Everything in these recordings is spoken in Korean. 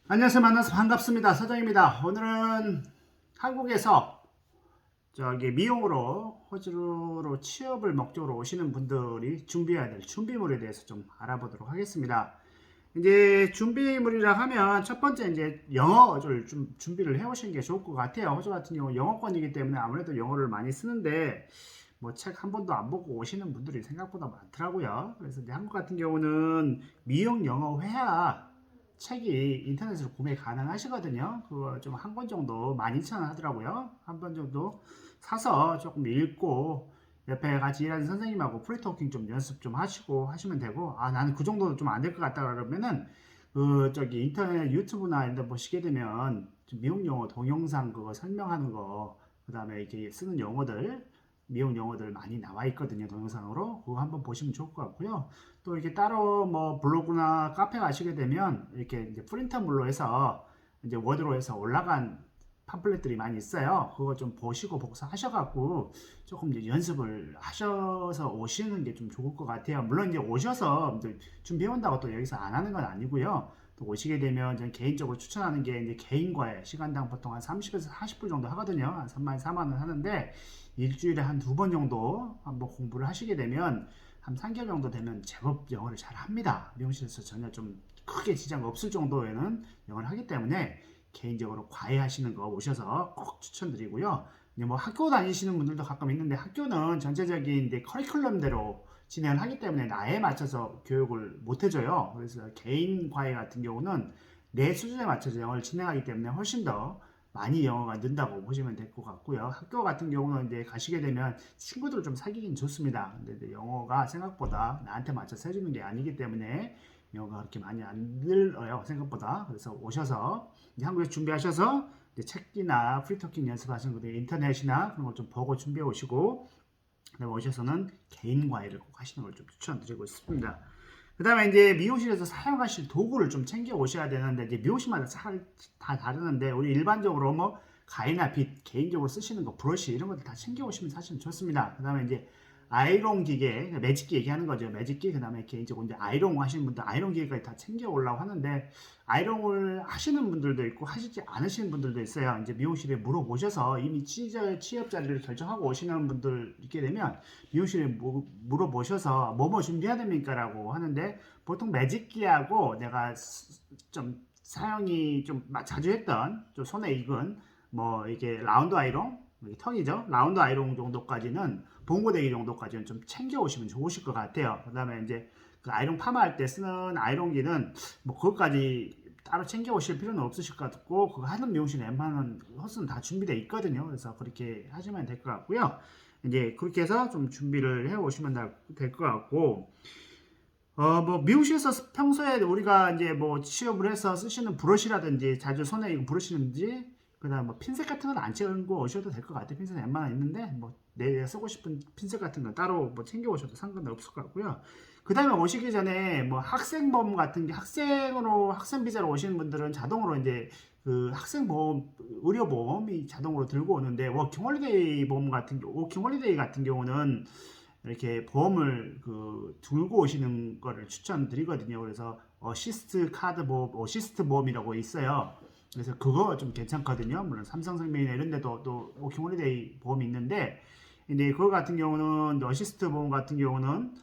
안녕하세요. 만나서 반갑습니다. 서정입니다. 오늘은 한국에서 미용으로 호주로 취업을 목적으로 오시는 분들이 준비해야 될 준비물에 대해서 좀 알아보도록 하겠습니다. 이제 준비물이라 하면 첫 번째 이제 영어를 좀 준비를 해 오시는 게 좋을 것 같아요. 호주 같은 경우 영어권이기 때문에 아무래도 영어를 많이 쓰는데 뭐 책 한 번도 안 보고 오시는 분들이 생각보다 많더라고요. 그래서 이제 한국 같은 경우는 미용 영어 회화 책이 인터넷으로 구매 가능하시거든요. 그거 좀 한 권 정도 12,000원 하더라고요. 한 번 정도 사서 조금 읽고 옆에 같이 일하는 선생님하고 프리토킹 좀 연습 좀 하시고 하시면 되고, 아 나는 그 정도도 좀 안 될 것 같다 그러면은 인터넷 유튜브나 이런 데 보시게 되면 좀 미용 용어 동영상 그거 설명하는 거, 그다음에 이렇게 쓰는 용어들, 미용 용어들 많이 나와 있거든요, 동영상으로. 그거 한번 보시면 좋을 것 같고요. 또 이렇게 따로 뭐 블로그나 카페 가시게 되면 이렇게 이제 프린터물로 해서 이제 워드로 해서 올라간 팜플렛들이 많이 있어요. 그거 좀 보시고 복사하셔갖고 조금 이제 연습을 하셔서 오시는 게 좀 좋을 것 같아요. 물론 이제 오셔서 준비해 온다고 또 여기서 안 하는 건 아니고요. 또 오시게 되면 저는 개인적으로 추천하는 게 이제 개인과외 시간당 보통 한 30에서 40분 정도 하거든요. 한 3만 4만 원 하는데 일주일에 한 두 번 정도 한번 공부를 하시게 되면 한 3개월 정도 되면 제법 영어를 잘 합니다. 미용실에서 전혀 좀 크게 지장 없을 정도에는 영어를 하기 때문에 개인적으로 과외하시는 거 오셔서 꼭 추천드리고요. 이제 뭐 학교 다니시는 분들도 가끔 있는데 학교는 전체적인 이제 커리큘럼대로 진행을 하기 때문에 나에 맞춰서 교육을 못 해줘요. 그래서 개인 과외 같은 경우는 내 수준에 맞춰서 영어를 진행하기 때문에 훨씬 더 많이 영어가 는다고 보시면 될 것 같고요. 학교 같은 경우는 이제 가시게 되면 친구들 좀 사귀긴 좋습니다. 근데 이제 영어가 생각보다 나한테 맞춰서 해주는 게 아니기 때문에 영어가 그렇게 많이 안 늘어요, 생각보다. 그래서 오셔서 이제 한국에서 준비하셔서 이제 책이나 프리토킹 연습하시는 분들 인터넷이나 그런 걸 좀 보고 준비해 오시고, 그다음에 오셔서는 개인 과외를 꼭 하시는 걸 좀 추천드리고 있습니다. 그 다음에 이제 미용실에서 사용하실 도구를 좀 챙겨 오셔야 되는데, 이제 미용실마다 다 다르는데, 우리 일반적으로 뭐 가위나 빗, 개인적으로 쓰시는 거, 브러쉬 이런 것들 다 챙겨 오시면 사실 좋습니다. 그 다음에 이제 아이롱 기계, 매직기 얘기하는 거죠. 매직기, 그 다음에 개인적으로 이제 아이롱 하시는 분들 아이롱 기계까지 다 챙겨 오려고 하는데, 아이롱을 하시는 분들도 있고 하시지 않으시는 분들도 있어요. 이제 미용실에 물어보셔서 이미 취업 자리를 결정하고 오시는 분들 있게 되면 미용실에 물어보셔서 뭐뭐 준비해야 됩니까? 라고 하는데, 보통 매직기하고 내가 좀 사용이 좀 자주 했던 좀 손에 익은 뭐 이게 라운드 아이롱, 이게 턱이죠. 라운드 아이롱 정도까지는 봉고데기 정도까지는 좀 챙겨 오시면 좋으실 것 같아요. 그 다음에 이제 그 아이롱 파마할 때 쓰는 아이롱기는 뭐 그것까지 따로 챙겨 오실 필요는 없으실 것 같고, 그거 하는 미용실 웬만한 호스는 다 준비되어 있거든요. 그래서 그렇게 하시면 될 것 같고요. 이제 그렇게 해서 좀 준비를 해 오시면 될 것 같고, 뭐 미용실에서 평소에 우리가 이제 뭐 취업을 해서 쓰시는 브러쉬라든지 자주 손에 이거 브러쉬든지, 그다음 뭐 핀셋 같은 건 안 챙고 오셔도 될 것 같아요. 핀셋 웬만한 있는데 뭐 내가 쓰고 싶은 핀셋 같은 건 따로 뭐 챙겨 오셔도 상관 없을 것 같고요. 그다음에 오시기 전에 뭐 학생보험 같은 게, 학생 비자로 오시는 분들은 자동으로 이제 그 학생보험, 의료보험이 자동으로 들고 오는데, 워킹 홀리데이 같은 경우는 이렇게 보험을 들고 오시는 거를 추천드리거든요. 그래서 어시스트 보험이라고 있어요. 그래서 그거 좀 괜찮거든요. 물론 삼성생명이나 이런 데도 또 오킹홀리데이 보험이 있는데, 근데 그거 같은 경우는, 어시스트 보험 같은 경우는,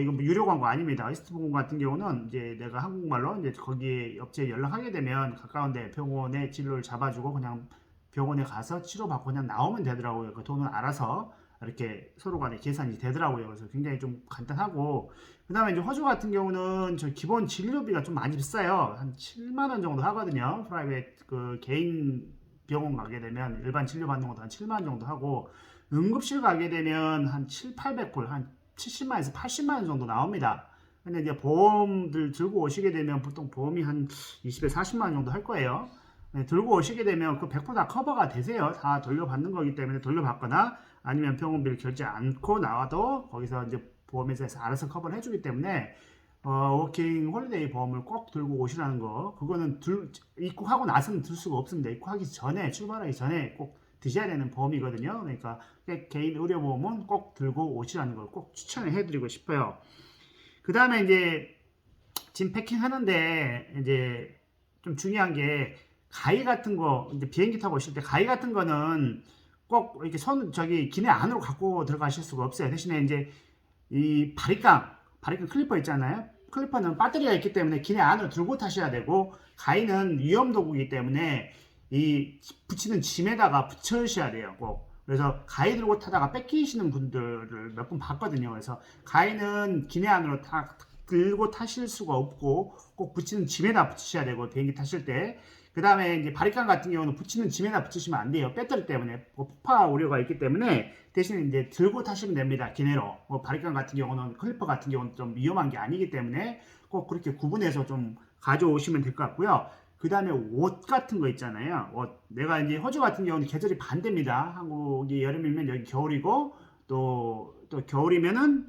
이거 뭐 유료 광고 아닙니다. 어시스트 보험 같은 경우는 이제 내가 한국말로 이제 거기에 업체에 연락하게 되면 가까운데 병원에 진료를 잡아주고 그냥 병원에 가서 치료받고 그냥 나오면 되더라고요. 그 돈은 알아서 이렇게 서로 간에 계산이 되더라고요. 그래서 굉장히 좀 간단하고, 그 다음에 이제 호주 같은 경우는 저 기본 진료비가 좀 많이 비싸요. 한 7만 원 정도 하거든요. 프라이빗 그 개인 병원 가게 되면 일반 진료 받는 것도 한 7만 원 정도 하고, 응급실 가게 되면 한 7, 800불, 한 70만에서 80만 원 정도 나옵니다. 근데 이제 보험들 들고 오시게 되면 보통 보험이 한 20에서 40만 원 정도 할 거예요. 네, 들고 오시게 되면 그 100%다 커버가 되세요. 다 돌려받는 거기 때문에 돌려받거나 아니면 병원비를 결제 않고 나와도 거기서 이제 보험회사에서 알아서 커버를 해주기 때문에, 워킹 홀리데이 보험을 꼭 들고 오시라는 거, 그거는 입국하고 나서는 들 수가 없습니다. 입국하기 전에, 출발하기 전에 꼭 드셔야 되는 보험이거든요. 그러니까 개인 의료보험은 꼭 들고 오시라는 걸 꼭 추천을 해드리고 싶어요. 그 다음에 이제 짐 패킹 하는데 이제 좀 중요한 게 가위 같은 거 이제 비행기 타고 오실 때 가위 같은 거는 꼭 이렇게 저기 기내 안으로 갖고 들어가실 수가 없어요. 대신에 이제 이 바리깡 클리퍼 있잖아요. 클리퍼는 배터리가 있기 때문에 기내 안으로 들고 타셔야 되고, 가위는 위험 도구이기 때문에 이 붙이는 짐에다가 붙여주셔야 돼요. 꼭. 그래서 가위 들고 타다가 뺏기시는 분들을 몇 번 봤거든요. 그래서 가위는 기내 안으로 들고 타실 수가 없고 꼭 붙이는 짐에다 붙이셔야 되고, 비행기 타실 때. 그 다음에 이제 바리깡 같은 경우는 붙이는 짐에다 붙이시면 안 돼요. 배터리 때문에 폭파 우려가 있기 때문에 대신에 이제 들고 타시면 됩니다. 기내로. 바리깡 같은 경우는, 클리퍼 같은 경우는 좀 위험한 게 아니기 때문에 꼭 그렇게 구분해서 좀 가져오시면 될 것 같고요. 그 다음에 옷 같은 거 있잖아요. 내가 이제 호주 같은 경우는 계절이 반대입니다. 한국이 여름이면 여기 겨울이고, 또 겨울이면은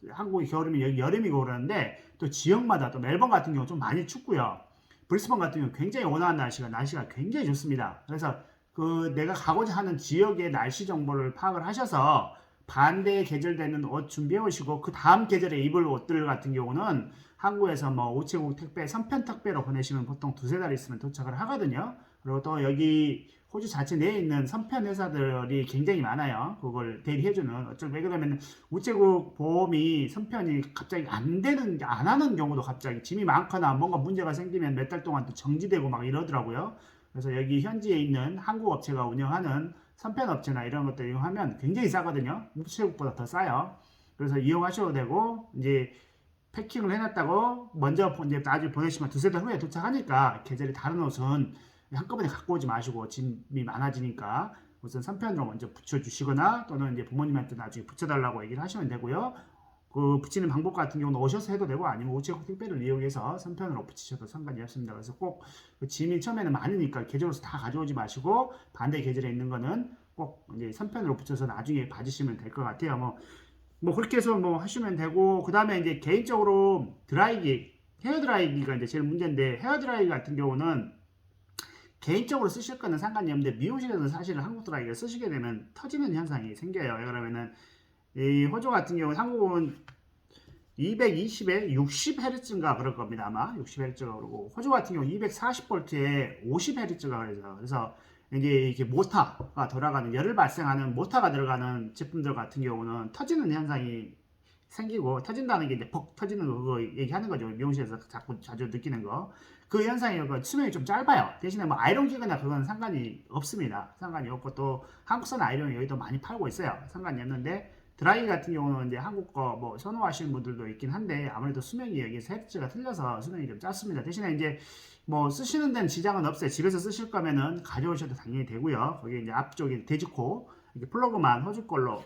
한국이 겨울이면 여기 여름이고 그러는데, 또 지역마다 또 멜번 같은 경우 좀 많이 춥고요. 브리스번 같은 경우 굉장히 온화한 날씨가 굉장히 좋습니다. 그래서 그 내가 가고자 하는 지역의 날씨 정보를 파악을 하셔서 반대 계절되는 옷 준비해 오시고, 그 다음 계절에 입을 옷들 같은 경우는 한국에서 뭐 우체국 택배, 선편 택배로 보내시면 보통 두세 달 있으면 도착을 하거든요. 그리고 또 여기 호주 자체 내에 있는 선편 회사들이 굉장히 많아요. 그걸 대리해주는. 왜 그러면 우체국 보험이 선편이 갑자기 안 하는 경우도, 갑자기 짐이 많거나 뭔가 문제가 생기면 몇 달 동안 또 정지되고 막 이러더라고요. 그래서 여기 현지에 있는 한국 업체가 운영하는 선편 업체나 이런 것들 이용하면 굉장히 싸거든요. 우체국보다 더 싸요. 그래서 이용하셔도 되고, 이제 패킹을 해놨다고 먼저 이제 나중에 보내시면 두세 달 후에 도착하니까, 계절이 다른 옷은 한꺼번에 갖고 오지 마시고 짐이 많아지니까 우선 3편으로 먼저 붙여주시거나, 또는 이제 부모님한테 나중에 붙여달라고 얘기를 하시면 되고요. 그 붙이는 방법 같은 경우는 오셔서 해도 되고, 아니면 우체국 택배를 이용해서 3편으로 붙이셔도 상관이 없습니다. 그래서 꼭 그 짐이 처음에는 많으니까 계절로서 다 가져오지 마시고, 반대 계절에 있는 거는 꼭 이제 3편으로 붙여서 나중에 봐주시면 될 것 같아요. 뭐 그렇게 해서 뭐 하시면 되고, 그 다음에 이제 개인적으로 헤어 드라이기가 이제 제일 문제인데, 헤어 드라이기 같은 경우는 개인적으로 쓰실 거는 상관이 없는데, 미용실에서는 사실 한국 드라이기를 쓰시게 되면 터지는 현상이 생겨요. 그러면은 이 호주 같은 경우는, 한국은 220에 60Hz인가 그럴 겁니다. 아마 60Hz가 그러고, 호주 같은 경우 240V에 50Hz가 그래서 이제 이렇게 모터가 돌아가는, 열을 발생하는 모터가 들어가는 제품들 같은 경우는 터지는 현상이 생기고, 터진다는 게 이제 벅 터지는 거 얘기하는 거죠. 미용실에서 자주 느끼는 거. 그 현상이 수명이 좀 짧아요. 대신에 뭐 아이론 기거나 그건 상관이 없습니다. 상관이 없고, 또 한국산 아이론이 여기도 많이 팔고 있어요. 상관이 없는데, 드라이기 같은 경우는 이제 한국 거 뭐 선호하시는 분들도 있긴 한데, 아무래도 수명이 여기서 헤르츠가 틀려서 수명이 좀 짧습니다. 대신에 이제 뭐 쓰시는 데는 지장은 없어요. 집에서 쓰실 거면은 가져오셔도 당연히 되고요. 거기 이제 앞쪽에 돼지코 이렇게 플러그만 호주 걸로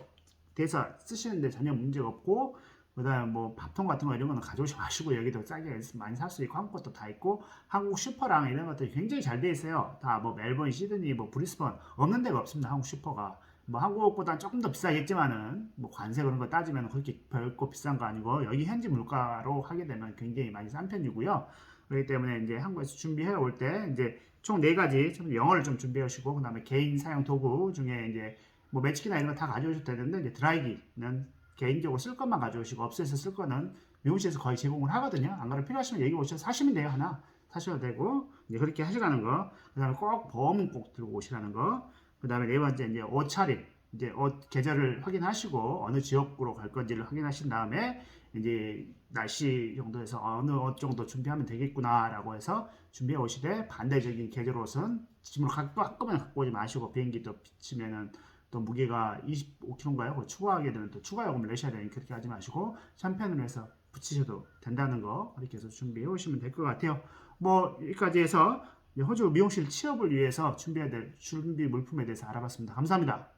돼서 쓰시는데 전혀 문제가 없고, 그 다음에 뭐 밥통 같은 거 이런 거는 가져오지 마시고, 여기도 싸게 많이 살 수 있고, 한국 것도 다 있고, 한국 슈퍼랑 이런 것들이 굉장히 잘 돼 있어요. 다 뭐 멜번, 시드니, 뭐 브리스번 없는 데가 없습니다. 한국 슈퍼가. 뭐 한국보다 조금 더 비싸겠지만은, 뭐 관세 그런 거 따지면 그렇게 별거 비싼 거 아니고, 여기 현지 물가로 하게 되면 굉장히 많이 싼 편이고요. 그렇기 때문에 이제 한국에서 준비해 올 때 이제 총 4가지 영어를 좀 준비해 오시고, 그 다음에 개인 사용 도구 중에 이제 뭐 매치기나 이런 거 다 가져오셔도 되는데, 이제 드라이기는 개인적으로 쓸 것만 가져오시고, 업소에서 쓸 거는 미용실에서 거의 제공을 하거든요. 안 그러면 필요하시면 얘기 오셔서 사시면 돼요. 하나 사셔도 되고, 이제 그렇게 하시라는 거. 그 다음에 꼭 보험은 꼭 들고 오시라는 거. 그 다음에 네 번째, 이제 옷 차림, 이제 옷 계절을 확인하시고, 어느 지역으로 갈 건지를 확인하신 다음에, 이제 날씨 정도에서 어느 옷 정도 준비하면 되겠구나라고 해서 준비해 오시되, 반대적인 계절 옷은 짐을 한꺼번에 갖고 오지 마시고, 비행기 또 비치면은 또 무게가 25kg인가요? 그거 추가하게 되면 또 추가 요금을 내셔야 되니까 그렇게 하지 마시고, 3편으로 해서 붙이셔도 된다는 거, 그렇게 해서 준비해 오시면 될 것 같아요. 뭐 여기까지 해서 호주 미용실 취업을 위해서 준비해야 될 준비 물품에 대해서 알아봤습니다. 감사합니다.